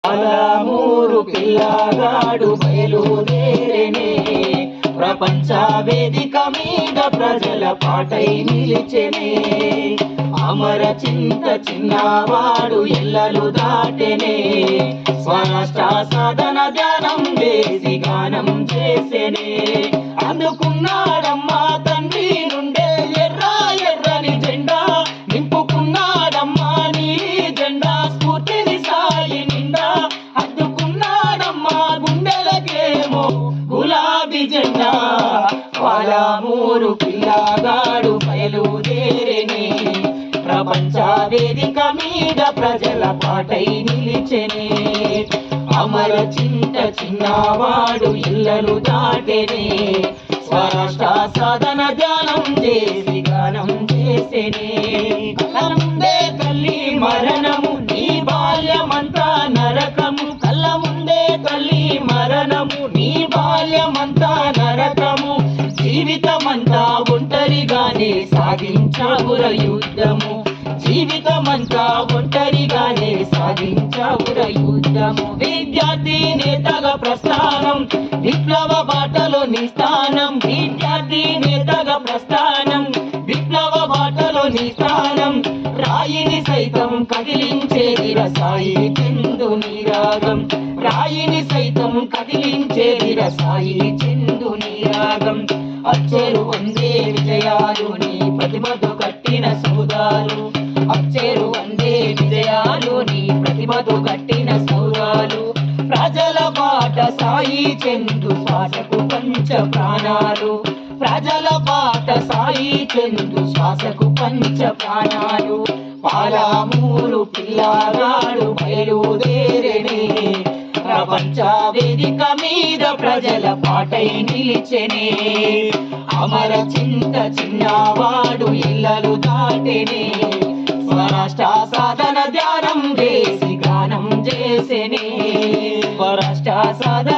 పాలమూరు పిల్లగాడు బయలుదేరనే, ప్రపంచ వేదిక మీద ప్రజల పాటై నిలిచెనే. అమర చింత చిన్నవాడు ఎల్లలు దాటెనే, స్వరాష్ట్ర సాధన ధ్యానం చేసి గానం చేసెనే. అందుకున్నాడమ్మా తండ్రి నుండే ఎర్ర ఎర్రని జెండా, నింపుకున్నాడమ్మా నీ జెండా స్ఫూర్తిని సాయి నిండా. అందుకున్నాడమ్మా గుండెలకేమో గులాబీ జెండా. పాలమూరు పిల్లగాడు బయలుదేరనే, ప్రపంచ వేదిక మీద ప్రజల పాటై నిలిచెనే. అమర చింత చిన్నవాడు ఇళ్ళలు దాటెనే, స్వరాష్ట్ర సాధన ధ్యానం చేసి గానం చేసెనే. కళ్ళ ముందే తల్లి మరణము, నీ బాల్యమంతా నరకము. కళ్ళ ముందే తల్లి మరణము, నీ బాల్యమంతా నరకము. జీవితమంతా ఒంటరిగానే సాగించావుర యుద్ధము, జీవితమంతా ఒంటరిగానే సాగించావుర యుద్ధము. విద్యార్థి నేతగా ప్రస్థానం, విప్లవ బాటలో నీ స్థానం. విద్యార్థి నేతగా ప్రస్థానం, విప్లవ బాటలో నీ స్థానం. రాయిని సైతం కదిలించేదిర సాయి చందు నీ రాగం, రాయిని సైతం కదిలించేదిర సాయి చందు నీ రాగం. అచ్చేరు వందే విజయాలు నీ ప్రతిమతో కట్టిన సౌదాలు, అచ్చేరు వందే విజయాలు నీ ప్రతిమతో కట్టిన సౌదాలు. ప్రజల పాట సాయి చందు శ్వాసకు పంచ ప్రాణాలు, ప్రజల పాట సాయి చందు శ్వాసకు పంచ ప్రాణాలు. పాలమూరు పిల్లగాడు బయలుదేరనే, ప్రపంచ వేదిక మీద ప్రజల పాటై నిలిచెనే. అమర చింత చిన్నవాడు ఇళ్ళలు దాటెనే, స్వరాష్ట్ర సాధన ధ్యానం చేసి గానం చేసెనే. స్వరాష్ట్ర సాధన